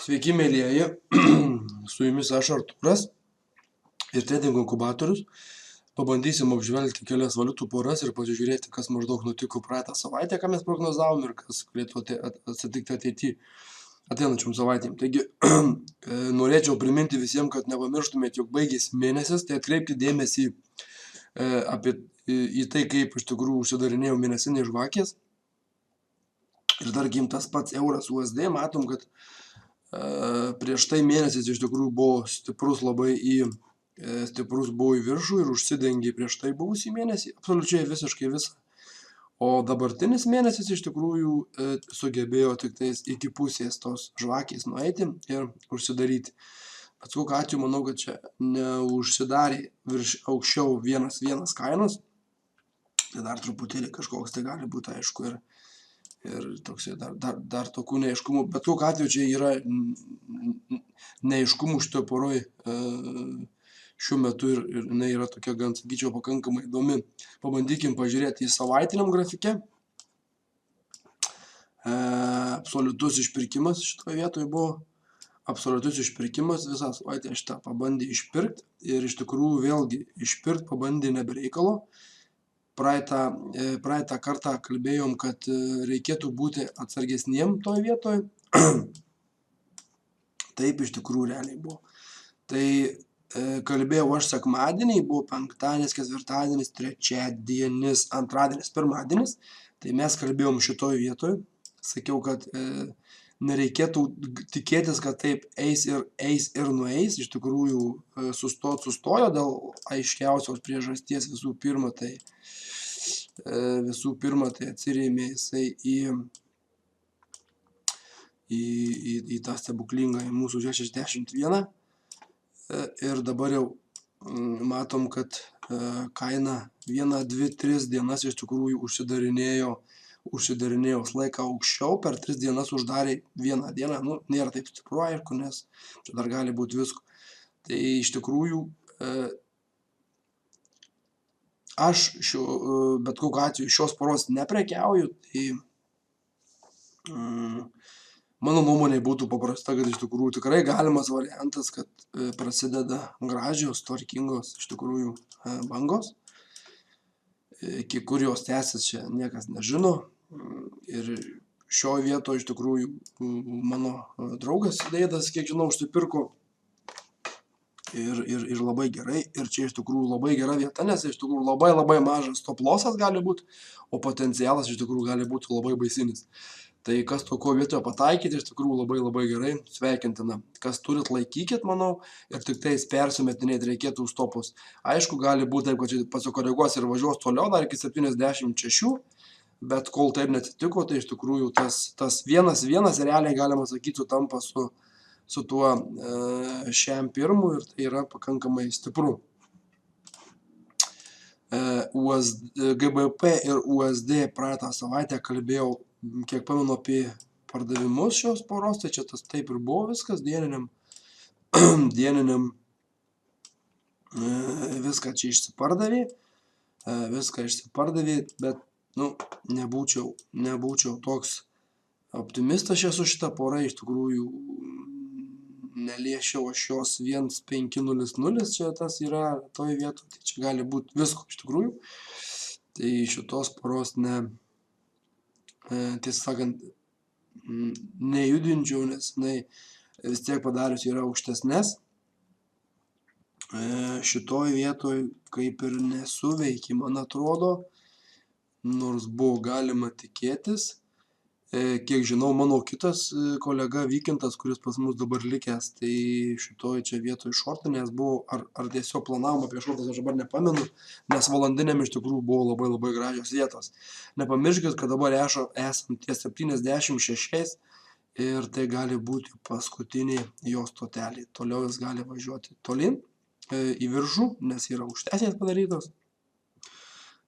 Sveiki, mėlyjeji, su jumis aš Artūras ir Trading Inkubatorius. Pabandysim apžvelgti kelias valiutų poras ir pasižiūrėti, kas maždaug nutiko praeitą savaitę, ką mes prognozavom ir kas galėtų atsitikti ateityje ateinančiom savaitėm. Taigi, norėčiau priminti visiems, kad nepamirštumėte, jog baigėsi mėnesis, tai atkreipkite dėmesį į tai, kaip iš tikrųjų užsidarinėjo mėnesiniai žvakės. Ir tarkim, tas pats euras USD, matom, kad prieš tai mėnesis iš tikrųjų buvo stiprus buvo į viršų ir užsidengė prieš tai buvusį mėnesį, absoliučiai visiškai visą. O dabartinis mėnesis iš tikrųjų sugebėjo tik tais iki pusės tos žvakės nueiti ir užsidaryti. Bet kokiu atveju manau, kad čia neužsidarė virš aukščiau 1.1 kainos. Tai dar truputėlį kažkoks tai gali būti, aišku, ir toksai dar tokių neaiškumų, bet kokiu atveju čia yra neaiškumų šitoje poroj šiuo metu ir jinai yra tokia, gan sakyčiau, pakankamai įdomi. Pabandykim pažiūrėti į savaitiniam grafike. Absoliutus išpirkimas šitoje vietoje buvo. Absoliutus išpirkimas, visą savaitę šitą pabandė išpirkti ir iš tikrųjų vėlgi išpirkti pabandė nebereikalo. Praeitą kartą kalbėjom, kad reikėtų būti atsargesniem toje vietoje. Taip iš tikrųjų realiai buvo. Tai kalbėjau aš sekmadienį, buvo penktadienis, ketvirtadienis, trečiadienis, antradienis, pirmadienis. Tai mes kalbėjom šitoje vietoje. Sakiau, kad nereikėtų tikėtis, kad taip eis ir nueis. Iš tikrųjų sustojo dėl aiškiausios priežasties visų pirma, tai atsirėmė jisai į tą stebuklingą mūsų 61 ir dabar jau matom, kad kaina 1, 2, 3 dienas iš tikrųjų užsidarinėjo laiką aukščiau, per 3 dienas uždarė 1 dieną, nėra taip stipru, aišku, nes čia dar gali būti visko. Tai iš tikrųjų aš bet kokiu atveju šios poros neprekiauju, tai mano nuomonė būtų paprasta, kad iš tikrųjų tikrai galimas variantas, kad prasideda gražios, tvarkingos iš tikrųjų bangos. Iki kur jos tęsis čia niekas nežino. Ir šioje vietoje iš tikrųjų mano draugas Deidas, kiek žinau, užsipirko. Ir labai gerai, ir čia iš tikrųjų labai gera vieta, nes iš tikrųjų labai mažas stop lossas gali būti, o potencialas iš tikrųjų gali būti labai baisinis. Tai kas tokio vietoje pataikyti, iš tikrųjų labai gerai, sveikintina. Kas turit, laikykit, manau, ir tik tais persimetinėti reikėtų stopus. Aišku, gali būti taip, kad čia pasikoreguos ir važiuos toliau dar iki 76, bet kol taip neatsitiko, tai iš tikrųjų tas 1.1 realiai galima sakyti sutampa su tuo šiam pirmu ir tai yra pakankamai stipru. GBP ir USD praeitą savaitę kalbėjau, kiek pamenu, apie pardavimus šios poros, tai čia tas taip ir buvo viskas, dieniniam viską čia išsipardavė, bet, nebūčiau toks optimistas čia su šita pora, iš tikrųjų neliešiau aš jos 1.500, čia tas yra toje vietoje, tai čia gali būti visko iš tikrųjų. Tai šitos poros tiesą sakant, nejudinčiau, nes jinai vis tiek padarius yra aukštesnės. Šitoj vietoj kaip ir nesuveikė, man atrodo, nors buvo galima tikėtis. Kiek žinau, mano kitas kolega Vykintas, kuris pas mus dabar likęs, tai šitoj čia vietoj šortinės buvo, ar tiesiog planavom apie šortas, aš dabar nepamenu, nes valandinėm iš tikrųjų buvo labai gražios vietos. Nepamirškit, kad dabar esam ties 76 ir tai gali būti paskutinė jos stotelė. Toliau jis gali važiuoti tolyn į viršų, nes yra aukštesnės padarytos.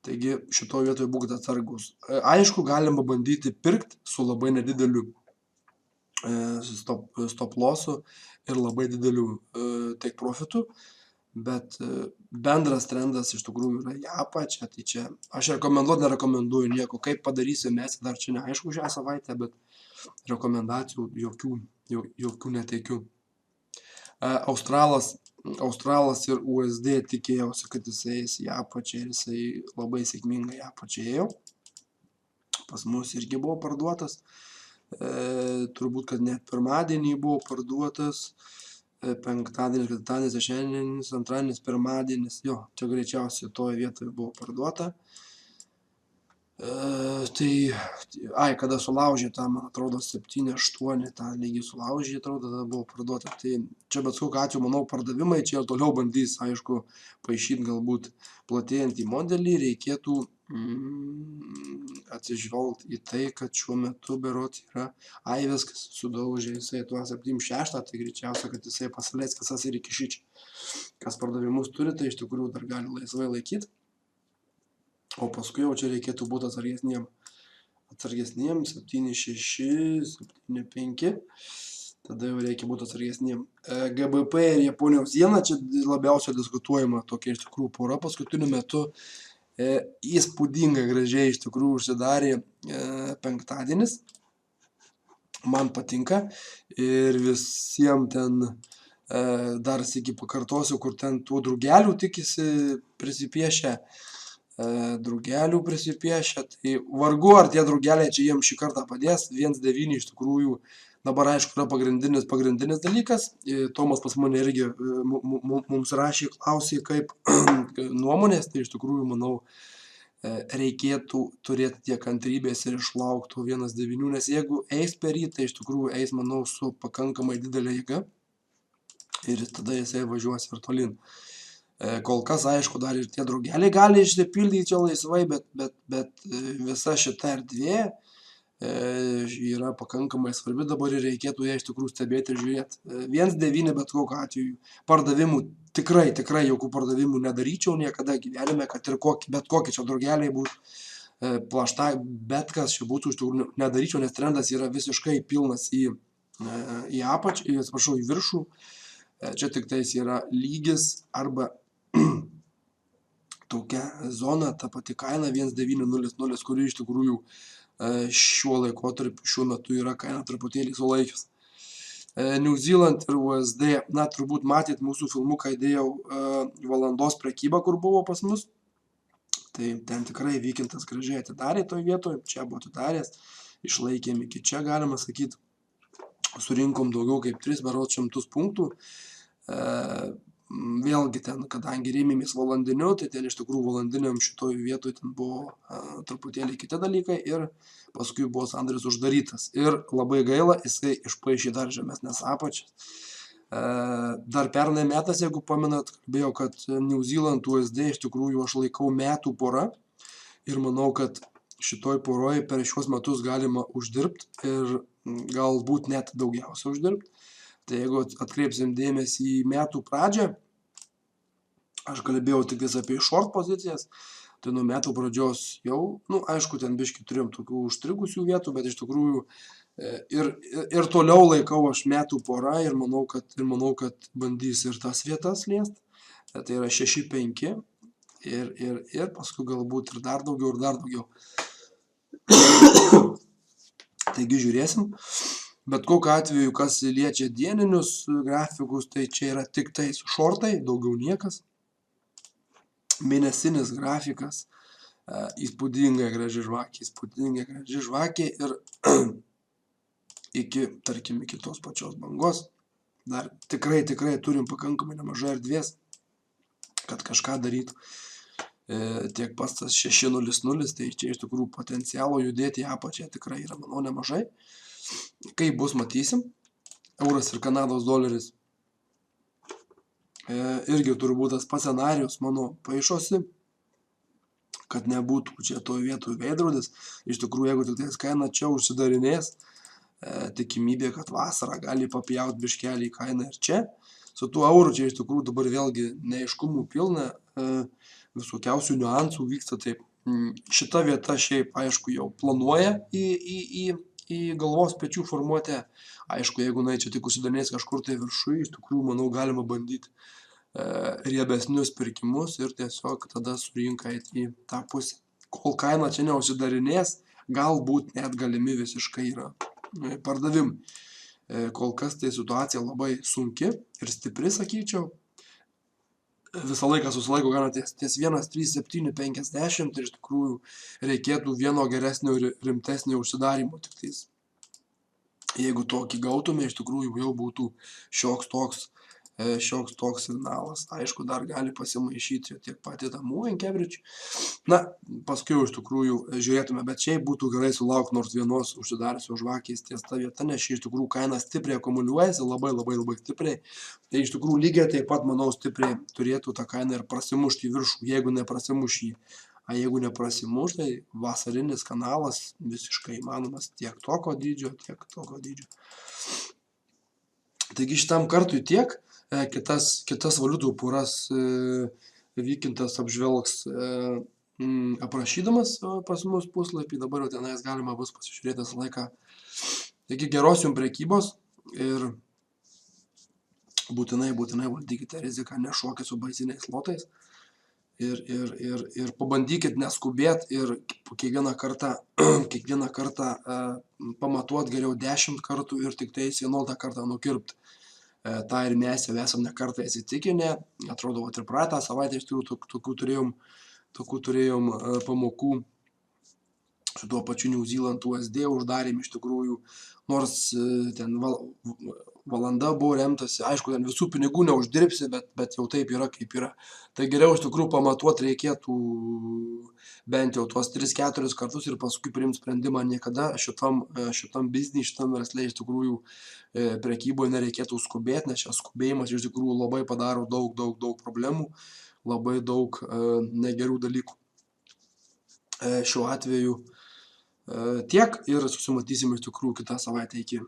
Taigi šitoje vietoje būkite atsargus. Aišku, galima bandyti pirkti su labai nedideliu stop lossu ir labai dideliu take profitu, bet bendras trendas iš tikrųjų yra į apačią. Tai čia aš nerekomenduoju nieko, kaip padarysim mes, dar čia neaišku šią savaitę, bet rekomendacijų jokių jokių neteikiu. Australas ir USD tikėjausi, kad jisai eis į apačią ir jisai labai sėkmingai į apačią ėjo. Pas mus irgi buvo parduotas. Turbūt, kad net pirmadienį buvo parduotas. Penktadienis, ketvirtadienis, šeštadienis, antradienis, pirmadienis. Jo, čia greičiausiai toje vietoje buvo parduota. Kada sulaužė tą, man atrodo, 7-8 tą lygį sulaužė, atrodo, tada buvo parduota. Tai čia bet kokiu atveju, manau, pardavimai čia ir toliau bandys, aišku, paišyti galbūt platėjant į modelį, reikėtų atsižvelgti į tai, kad šiuo metu berods yra Viskas sudaužė jisai tuo 76, tai greičiausia, kad jisai pasileis kasas ir iki šičia. Kas pardavimus turi, tai iš tikrųjų dar gali laisvai laikyti. O paskui jau čia reikėtų būti atsargesniem. 7,6, 7,5. Tada jau reikia būti atsargesniem. GBP ir Japonijos jena čia labiausiai diskutuojama tokia iš tikrųjų pora. Paskutiniu metu įspūdingai gražiai iš tikrųjų užsidarė penktadienis. Man patinka. Ir visiems ten dar sykį pakartosiu, kur ten tų drugelių tikisi prisipiešę. Drugelių prisipiešę, tai vargu ar tie drugeliai čia jiems šį kartą padės. 1,9 iš tikrųjų dabar aišku yra pagrindinis dalykas. Tomas pas mane irgi mums rašė, klausė kaip nuomonės, tai iš tikrųjų manau reikėtų turėti tiek kantrybės ir išlauktų 1,9, nes jeigu eis per jį, tai iš tikrųjų eis, manau, su pakankamai didelė jėga ir tada jisai važiuos ir tolin. Kol kas, aišku, dar ir tie drugeliai gali išsipildyti čia laisvai, bet visa šita erdvė yra pakankamai svarbi dabar ir reikėtų ją iš tikrųjų stebėti ir žiūrėti. 1,9 bet kokiu atveju. Pardavimų tikrai jokių pardavimų nedaryčiau niekada gyvenime, kad ir bet kokie čia drugeliai būtų plašta, bet kas čia būtų iš tikrųjų nedaryčiau, nes trendas yra visiškai pilnas į apačią, atsiprašau, į viršų. Čia tik tais yra lygis arba tokia zona, ta pati kaina 1,900, kuri iš tikrųjų šiuo laikotarpiu, šiuo metu yra kaina truputėlį sulaikius. New Zealand ir USD, na, turbūt matėt mūsų filmuką, įdėjau valandos prekybą, kur buvo pas mus. Tai ten tikrai Vykintas gražiai atidarė toj vietoje, čia buvo atidaręs, išlaikėm iki čia, galima sakyti, surinkom daugiau kaip 300 punktų. Vėlgi ten, kadangi rėmėmės valandiniu, tai ten iš tikrųjų valandiniam šitoj vietoje ten buvo truputėlį kiti dalykai ir paskui buvo sandoris uždarytas. Ir labai gaila, jisai išpaišė dar žemesnės apačias. Dar pernai metas, jeigu pamenat, kalbėjau, kad New Zealand USD iš tikrųjų aš laikau metų pora ir manau, kad šitoj poroj per šios metus galima uždirbti ir galbūt net daugiausia uždirbti. Tai jeigu atkreipsim dėmesį į metų pradžią, aš kalbėjau tik apie short pozicijas, tai nuo metų pradžios jau, aišku, ten biškį turėjom tokių užstrigusių vietų, bet iš tikrųjų ir toliau laikau aš metų porą ir manau, kad bandys ir tas vietas liest. Tai yra 6,5 ir paskui galbūt ir dar daugiau. Taigi žiūrėsim. Bet kokiu atveju, kas liečia dieninius grafikus, tai čia yra tik tais šortai, daugiau niekas. Mėnesinis grafikas, įspūdingai graži žvakė ir iki tos pačios bangos. Dar tikrai turim pakankamai nemažai erdvės, kad kažką darytų. Tiek pas tas 6,00, tai čia iš tikrųjų potencialo judėti į apačią tikrai yra, manau, nemažai. Kaip bus, matysim. Euras ir Kanados doleris. Irgi turbūt tas pats scenarijus mano paišosi, kad nebūtų čia toj vietoj veidrodis. Iš tikrųjų, jeigu tik tais kaina čia užsidarinės, tikimybė, kad vasarą gali papjauti biškelį kainą ir čia. Su tuo euru čia iš tikrųjų dabar vėlgi neaiškumų pilna, visokiausių niuansų vyksta. Taip. Šita vieta šiaip, aišku, jau planuoja į galvos pečių formuotę. Aišku, jeigu čia tik užsidarnės kažkur tai viršui, iš tikrųjų, manau, galima bandyti riebesnius pirkimus ir tiesiog tada su rinka eiti į tą pusę. Kol kaina čia neužsidarinės, galbūt net galimi visiškai yra pardavimai. Kol kas tai situacija labai sunki ir stipri, sakyčiau. Visą laiką susilaiko gana ties 1,3750 ir iš tikrųjų reikėtų vieno geresnio ir rimtesnio užsidarymo tiktais. Jeigu tokį gautume, iš tikrųjų jau būtų šioks toks signalas. Aišku, dar gali pasimaišyti tiek pati ta Moving Average. Na, paskui iš tikrųjų žiūrėtume, bet šiaip būtų gerai sulaukti nors vienos užsidariusios žvakės ties ta vieta, nes iš tikrųjų kaina stipriai akumuliuojasi, labai stipriai. Tai iš tikrųjų lygiai taip pat, manau, stipriai turėtų tą kainą ir prasimušti į viršų, jeigu neprasimuš jį. O jeigu neprasimuš, tai vasarinis kanalas visiškai įmanomas tiek tokio dydžio, tiek tokio dydžio. Taigi šitam kartui tiek. Kitas valiutų poras Vykintas apžvelgs aprašydamas pas mus puslapį, dabar jau tenais galima bus pasižiūrėti visą laiką. Taigi geros jums prekybos ir būtinai valdykite riziką, nešokit su baisiniais lotais ir pabandykit neskubėt ir kiekvieną kartą pamatuot geriau 10 kartų ir tik tais 11 kartą nukirpt. Ta ir mes jau esam ne kartą įsitikinę, atrodo, ir praeitą savaitę iš tikrųjų tokių turėjom pamokų su tuo pačiu New Zealand USD uždarėm iš tikrųjų, nors ten valanda buvo remtasi, aišku, ten visų pinigų neuždirbsi, bet jau taip yra, kaip yra. Tai geriau iš tikrųjų pamatuoti reikėtų bent jau tuos 3-4 kartus ir paskui priimti sprendimą. Niekada šitam biznį, šitam versle iš tikrųjų prekyboje nereikėtų skubėti, nes šis skubėjimas iš tikrųjų labai padaro daug problemų, labai daug negerų dalykų. Šiuo atveju tiek ir susimatysime iš tikrųjų kitą savaitę. Iki.